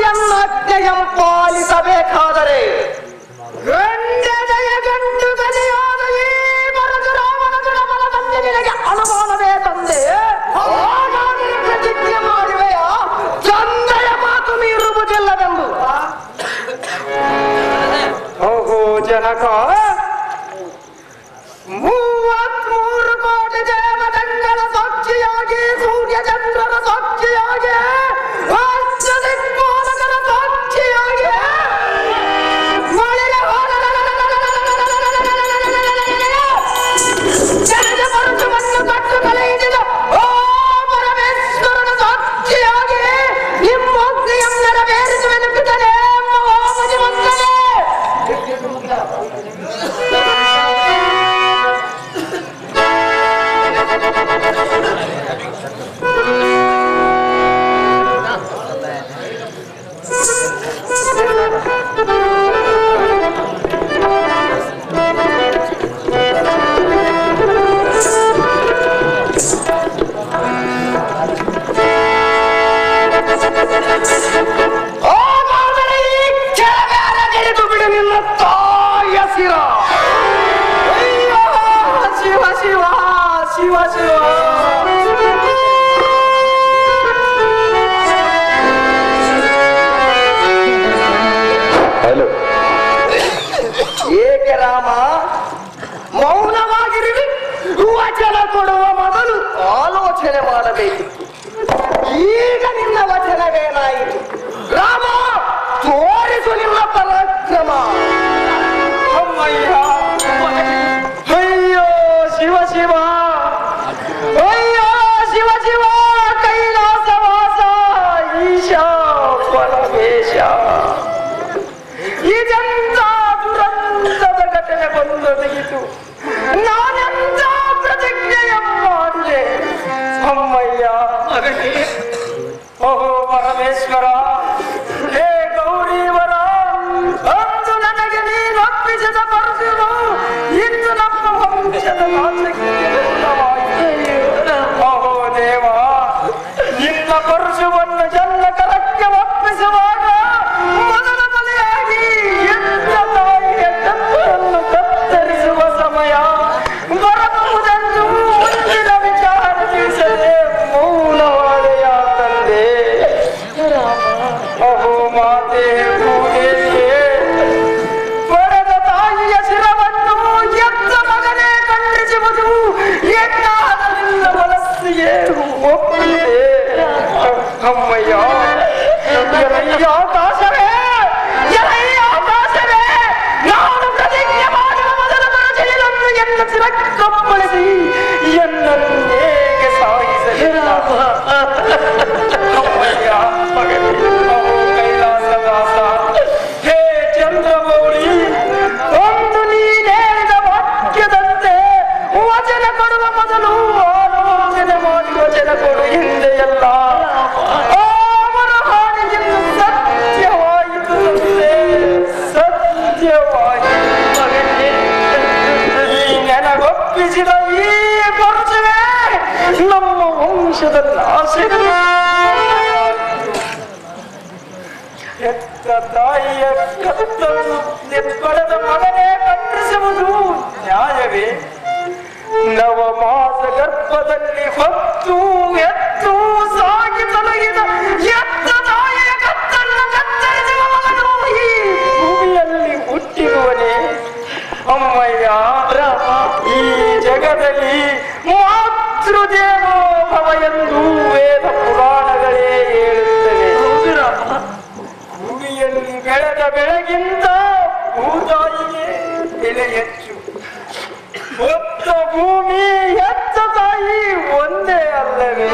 ಎನ್ನಜ್ಞೆಯಂ ಪಾಲಿಸಬೇಕಾದರೆ ಗಂಡನೆಯ ಗಂಡು ಗಲಿಯಾದ ಈ ಬರದು ರಾಮನ ಬಲದಲ್ಲಿ ನಿನಗೆ ಅನುಮಾನವೇ ತಂದೆ ಹಾಗಾದರೆ ಪ್ರತಿಜ್ಞೆ ಮಾಡುವೆಯ ತಂದೆಯ ಮಾತು ಮೀರುವುದಿಲ್ಲವೆಂದು. ಓಹೋ ಜನಕ, 33 ಕೋಟಿ ದೇವತೆಗಳ ಸಾಕ್ಷಿಯಾಗಿ, ಸೂರ್ಯ ಚಂದ್ರರ ಸಾಕ್ಷಿಯಾಗಿ, ಅಷ್ಟದಿಕ್ಪಾಲಕರ ಸಾಕ್ಷಿಯಾಗಿ ಜನರ ಪರಶುವನ್ನು ಕಟ್ಟು ಕಲೆಯಿಡಿದ ಓ ಪರಮೇಶ್ವರನ ಸಾಕ್ಷಿಯಾಗಿ ನಿಮ್ಮ ಅಗ್ನಿಯಂ ನೆರವೇರಿಸುವೆನುತ್ತದೆ ಮಹಾಮಹಿಮಂತನೇ. ನಿನ್ನ ತಾಯ ಶಿರ. ಅಯ್ಯೋ ಶಿವ ಶಿವ ಶಿವ ಶಿವ. ಹಲೋ, ಏಕೆ ರಾಮ ಮೌನವಾಗಿರುವಿ? ವಚನ ಕೊಡುವ ಮೊದಲು ಆಲೋಚನೆ ಮಾಡಬೇಕಿತ್ತು. ಈಗ ನಿನ್ನ ವಚನವೇನಾಯಿತು? ರಾಮ, ತೋರಿಸು ನಿನ್ನ ಪರಾಕ್ರಮ. ಅಮ್ಮಯ್ಯ, ಅಯ್ಯೋ ಶಿವ ಶಿವ, ಅಯ್ಯೋ ಶಿವ ಶಿವ, ಕೈಲಾಸವಾಸ ಈಶಾ ಪರಮೇಶ. ಇದೆಂತ ದುರಂತದ ಘಟನೆ ಬಂದೊದಗಿತು. ನಾನೆಂತ ಪ್ರತಿಜ್ಞೆಯ ಮಾಡಿದೆ. ಅಮ್ಮಯ್ಯ, ಓಹೋ ಪರಮೇಶ್ವರ, ಹೇ ಗೌರೀವರ, ಅಂದು ನನಗೆ ನೀನು ಒಪ್ಪಿಸಿದ ಪರಶುವು ಇಂದು ನಮ್ಮ ವಂಶದ ಓಹೋ ದೇವ, ನಿನ್ನ ಪರಶುವನ್ನು ಜನ್ನಕರಕ್ಕೆ ಒಪ್ಪಿಸುವಾಗ ಮೊದಲ ಬಲಿಯಾಗಿ ಎತ್ತ ತಾಯಿಯ ಕತ್ತನ್ನು ಕತ್ತರಿಸುವ ಸಮಯ ಬರಬಹುದೆಂದು ಮುಂದಿನ ವಿಚಾರ ತಿಳಿಸದೆ ಮೌನವಾಡೆಯ ತಂದೆ. ಓಹೋ ಮಾತೆ ಭೂದೇವಿಯೇ, ಪಡೆದ ತಾಯಿಯ ಶಿರವನ್ನು ಎತ್ತ ಮಗನೇ ಖಂಡಿಸುವುದು ಎನ್ನಾದ ನಿನ್ನ ಮನಸ್ಸಿಗೆ ಒಪ್ಪಿದೆ. ಅಮ್ಮಯ್ಯ, ಎಲಯ್ಯ ಆಕಾಶವೇ, ಎಲಯ್ಯ ಆಕಾಶವೇ, ನಾನು ಪ್ರತಿಜ್ಞೆ ಮಾಡುವ ಮೊದಲ ಬರಚಿಲನ್ನು ಎನ್ನ ಚಿರಕ್ಕಪ್ಪಳಿಸಿ ಎನ್ನನ್ನು ಹೇಗೆ ಸಾಗಿಸಲಿಲ್ಲ. ಅಮ್ಮಯ್ಯ ಮಗನೇ, ಕೈಲಾಸದಾಸ, ಹೇ ಚಂದ್ರಮೌಳಿ, ಒಂದು ನೀನೇರಿದ ವಾಕ್ಯದಂತೆ ವಚನ ಕೊಡುವ ಮೊದಲು ಆಲೋಚನೆ ಮಾಡಿ ವಚನ ಕೊಡು. ಹಿಂದೆ ಎಲ್ಲ ಅವರ ಹಾಡಿಗೆಂದು ಸತ್ಯವಾಯಿತು ತಂದೆ, ಸತ್ಯವಾಯಿತು. ನೆನಗೊಪ್ಪಿಸಿದ ಈ ಪರಶುವೇ ನಮ್ಮ ವಂಶದ ನಾಶಕ. ಹೆತ್ತ ತಾಯಿಯ ಕತ್ತನ್ನು ಪಡೆದ ಮಗನೇ ಖಂಡಿಸುವುದು ನ್ಯಾಯವೇ? ನವಮಾಸ ಗರ್ಭದಲ್ಲಿ ಹೊತ್ತು ಎತ್ತು ಸಾಗಿ ತೊಲಗಿದ ಎತ್ತ ತಾಯಿಯ ಕತ್ತನ್ನು ಕತ್ತರಿಸುವ ಮಗನು ಈ ಭೂಮಿಯಲ್ಲಿ ಹುಟ್ಟಿರುವನೇ? ಅಮ್ಮಯ್ಯ ರಾಮ, ಈ ಜಗದಲ್ಲಿ ಮಾತೃದೇವೋ ಭವ ಎಂದು ವೇದ ಪುರಾಣಗಳೇ ಹೇಳುತ್ತವೆ. ಭೂಮಿಯಲ್ಲಿ ಬೆಳೆದ ಬೆಳಗಿಂತ ಭೂತಾಯಿಗೆ ಬೆಲೆ ಹೆಚ್ಚು. ಹೊತ್ತ ಭೂಮಿ, ಹೆತ್ತ ತಾಯಿ ಒಂದೇ ಅಲ್ಲವೇ?